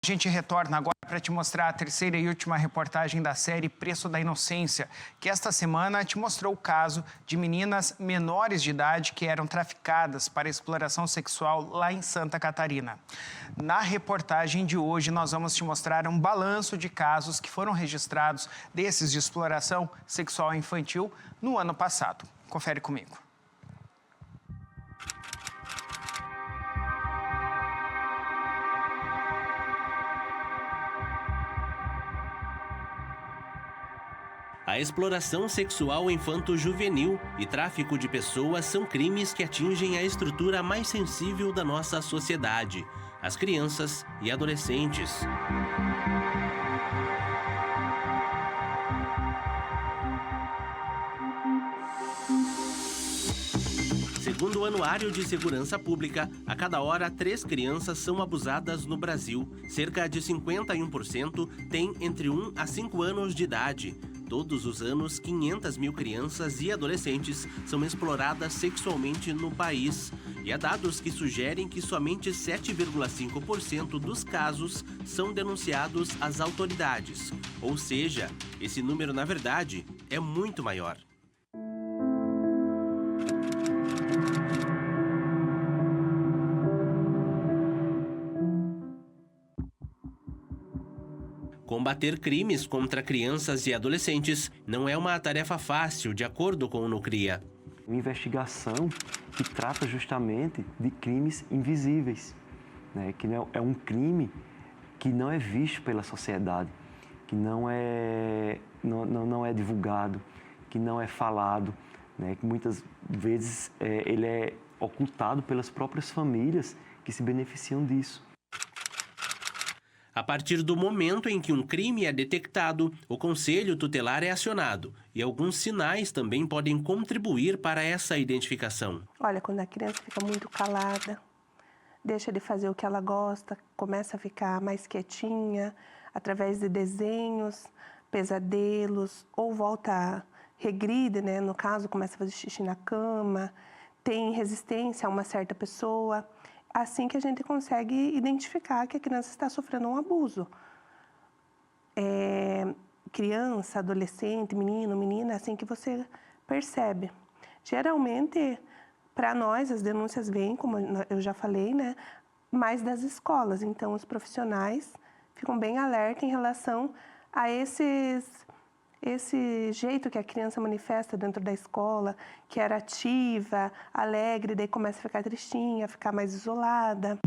gente retorna agora para te mostrar a terceira e última reportagem da série Preço da Inocência, que esta semana te mostrou o caso de meninas menores de idade que eram traficadas para exploração sexual lá em Santa Catarina. Na reportagem de hoje, nós vamos te mostrar um balanço de casos que foram registrados desses de exploração sexual infantil no ano passado. Confere comigo. A exploração sexual infanto-juvenil e tráfico de pessoas são crimes que atingem a estrutura mais sensível da nossa sociedade, as crianças e adolescentes. Segundo o Anuário de Segurança Pública, a cada hora 3 crianças são abusadas no Brasil. Cerca de 51% têm entre 1 a 5 anos de idade. Todos os anos, 500 mil crianças e adolescentes são exploradas sexualmente no país. E há dados que sugerem que somente 7,5% dos casos são denunciados às autoridades. Ou seja, esse número, na verdade, é muito maior. Combater crimes contra crianças e adolescentes não é uma tarefa fácil, de acordo com o Nucria. Uma investigação que trata justamente de crimes invisíveis, né? Que é um crime que não é visto pela sociedade, que não é divulgado, que não é falado, né? Que muitas vezes ele é ocultado pelas próprias famílias que se beneficiam disso. A partir do momento em que um crime é detectado, o Conselho Tutelar é acionado e alguns sinais também podem contribuir para essa identificação. Olha, quando a criança fica muito calada, deixa de fazer o que ela gosta, começa a ficar mais quietinha, através de desenhos, pesadelos, ou regride, né? No caso, começa a fazer xixi na cama, tem resistência a uma certa pessoa. Assim que a gente consegue identificar que a criança está sofrendo um abuso. Criança, adolescente, menino, menina, assim que você percebe. Geralmente, para nós, as denúncias vêm, como eu já falei, né, mais das escolas. Então, os profissionais ficam bem alerta em relação a esse jeito que a criança manifesta dentro da escola, que era ativa, alegre, daí começa a ficar tristinha, a ficar mais isolada.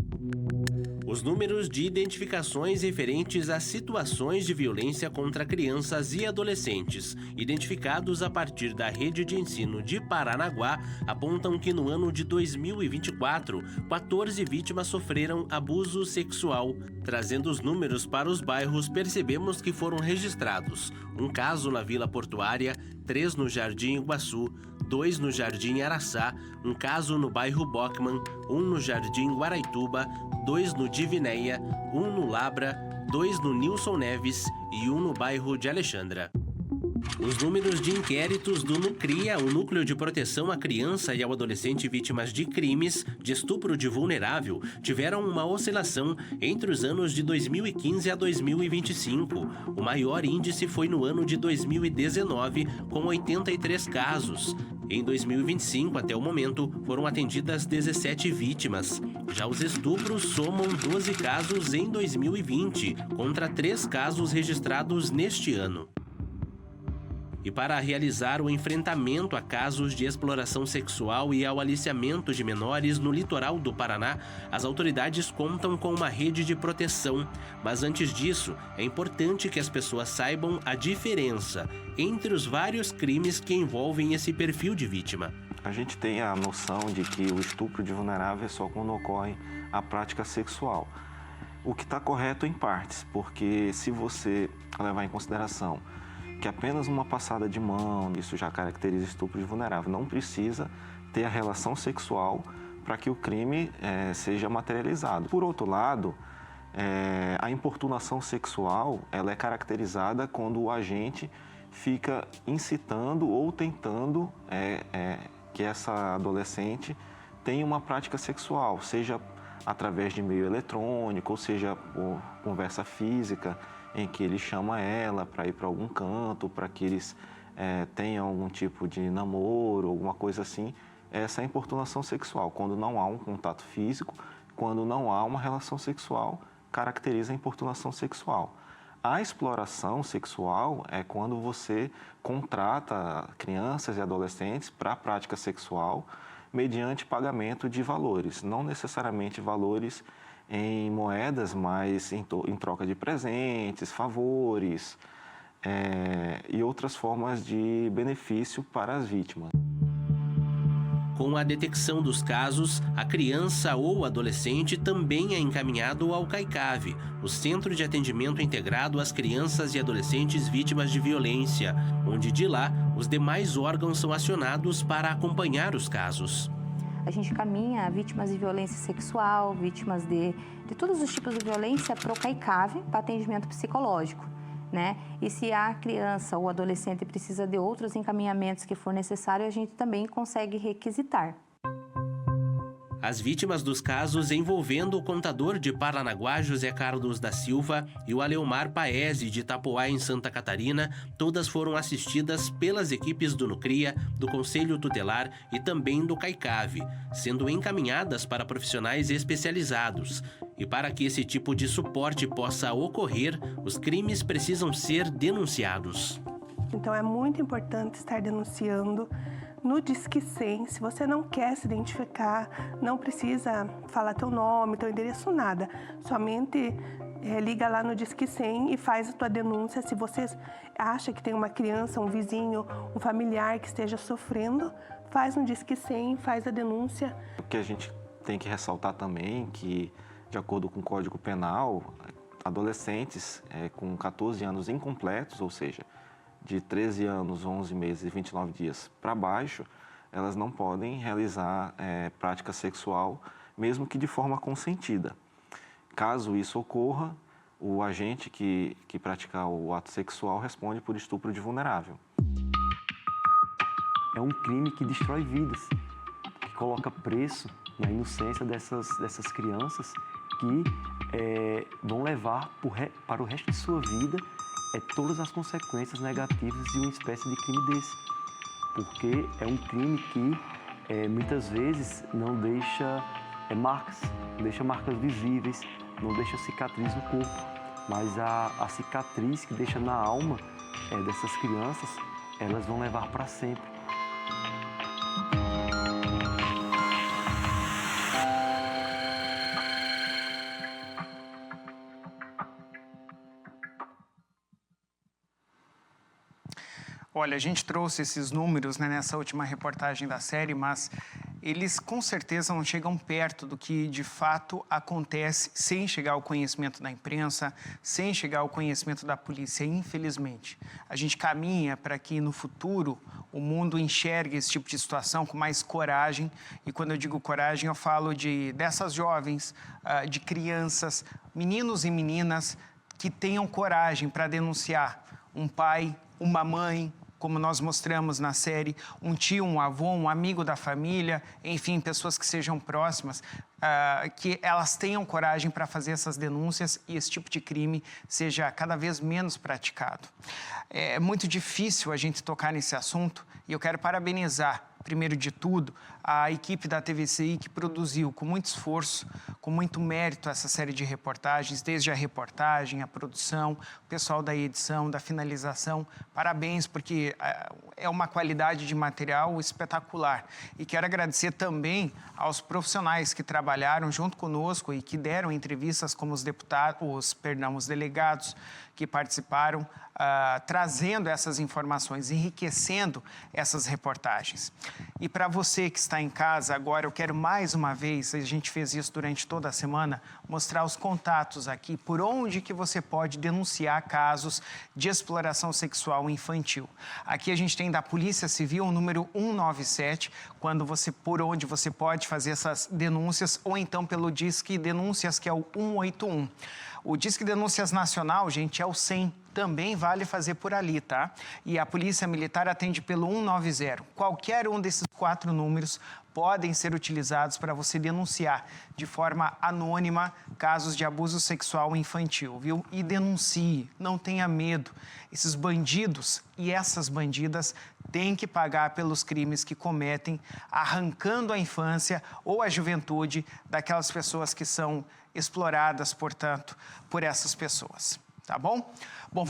Os números de identificações referentes a situações de violência contra crianças e adolescentes, identificados a partir da rede de ensino de Paranaguá, apontam que no ano de 2024, 14 vítimas sofreram abuso sexual. Trazendo os números para os bairros, percebemos que foram registrados um caso na Vila Portuária, 3 no Jardim Iguaçu, 2 no Jardim Araçá, um caso no bairro Bockman, 1 no Jardim Guaraituba, 2 no Divinéia, 1 no Labra, 2 no Nilson Neves e 1 no bairro de Alexandra. Os números de inquéritos do Nucria, o Núcleo de Proteção à Criança e ao Adolescente Vítimas de Crimes de Estupro de Vulnerável, tiveram uma oscilação entre os anos de 2015 a 2025. O maior índice foi no ano de 2019, com 83 casos. Em 2025, até o momento, foram atendidas 17 vítimas. Já os estupros somam 12 casos em 2020, contra 3 casos registrados neste ano. E para realizar o enfrentamento a casos de exploração sexual e ao aliciamento de menores no litoral do Paraná, as autoridades contam com uma rede de proteção. Mas antes disso, é importante que as pessoas saibam a diferença entre os vários crimes que envolvem esse perfil de vítima. A gente tem a noção de que o estupro de vulnerável é só quando ocorre a prática sexual. O que está correto em partes, porque se você levar em consideração que apenas uma passada de mão, isso já caracteriza estupro de vulnerável. Não precisa ter a relação sexual para que o crime seja materializado. Por outro lado, a importunação sexual ela é caracterizada quando o agente fica incitando ou tentando que essa adolescente tenha uma prática sexual, seja através de meio eletrônico, ou seja, por conversa física, em que ele chama ela para ir para algum canto, para que eles tenham algum tipo de namoro, alguma coisa assim. Essa é a importunação sexual, quando não há um contato físico, quando não há uma relação sexual, caracteriza a importunação sexual. A exploração sexual é quando você contrata crianças e adolescentes para a prática sexual mediante pagamento de valores, não necessariamente valores em moedas, mas em troca de presentes, favores e outras formas de benefício para as vítimas. Com a detecção dos casos, a criança ou adolescente também é encaminhado ao CAICAV, o Centro de Atendimento Integrado às Crianças e Adolescentes Vítimas de Violência, onde de lá os demais órgãos são acionados para acompanhar os casos. A gente caminha vítimas de violência sexual, vítimas de todos os tipos de violência para o CAICAV, para atendimento psicológico, né? E se a criança ou adolescente precisa de outros encaminhamentos que for necessário, a gente também consegue requisitar. As vítimas dos casos envolvendo o contador de Paranaguá, José Carlos da Silva, e o Aleomar Paese, de Itapoá, em Santa Catarina, todas foram assistidas pelas equipes do NUCRIA, do Conselho Tutelar e também do CAICAV, sendo encaminhadas para profissionais especializados. E para que esse tipo de suporte possa ocorrer, os crimes precisam ser denunciados. Então, é muito importante estar denunciando no Disque 100. Se você não quer se identificar, não precisa falar teu nome, teu endereço, nada. Somente liga lá no Disque 100 e faz a tua denúncia. Se você acha que tem uma criança, um vizinho, um familiar que esteja sofrendo, faz no Disque 100, faz a denúncia. O que a gente tem que ressaltar também que, de acordo com o Código Penal, adolescentes com 14 anos incompletos, ou seja, de 13 anos, 11 meses e 29 dias para baixo, elas não podem realizar prática sexual, mesmo que de forma consentida. Caso isso ocorra, o agente que praticar o ato sexual responde por estupro de vulnerável. É um crime que destrói vidas, que coloca preço na inocência dessas crianças que vão levar para o resto de sua vida todas as consequências negativas de uma espécie de crime desse. Porque é um crime que muitas vezes não deixa marcas, não deixa marcas visíveis, não deixa cicatriz no corpo. Mas a cicatriz que deixa na alma dessas crianças, elas vão levar para sempre. Olha, a gente trouxe esses números, né, nessa última reportagem da série, mas eles com certeza não chegam perto do que de fato acontece sem chegar ao conhecimento da imprensa, sem chegar ao conhecimento da polícia, infelizmente. A gente caminha para que no futuro o mundo enxergue esse tipo de situação com mais coragem, e quando eu digo coragem eu falo dessas jovens, de crianças, meninos e meninas que tenham coragem para denunciar um pai, uma mãe, como nós mostramos na série, um tio, um avô, um amigo da família, enfim, pessoas que sejam próximas, que elas tenham coragem para fazer essas denúncias e esse tipo de crime seja cada vez menos praticado. É muito difícil a gente tocar nesse assunto e eu quero parabenizar, primeiro de tudo, a equipe da TVCI que produziu com muito esforço, com muito mérito essa série de reportagens, desde a reportagem, a produção, o pessoal da edição, da finalização. Parabéns, porque é uma qualidade de material espetacular. E quero agradecer também aos profissionais que trabalharam junto conosco e que deram entrevistas, como os delegados que participaram, trazendo essas informações, enriquecendo essas reportagens. E para você que está em casa agora, eu quero mais uma vez, a gente fez isso durante toda a semana, mostrar os contatos aqui, por onde que você pode denunciar casos de exploração sexual infantil. Aqui a gente tem da Polícia Civil o número 197, por onde você pode fazer essas denúncias, ou então pelo Disque Denúncias, que é o 181. O Disque Denúncias Nacional, gente, é o 100. Também vale fazer por ali, tá? E a Polícia Militar atende pelo 190. Qualquer um desses 4 números podem ser utilizados para você denunciar de forma anônima casos de abuso sexual infantil, viu? E denuncie, não tenha medo. Esses bandidos e essas bandidas têm que pagar pelos crimes que cometem, arrancando a infância ou a juventude daquelas pessoas que são exploradas, portanto, por essas pessoas, tá bom? Bom, vamos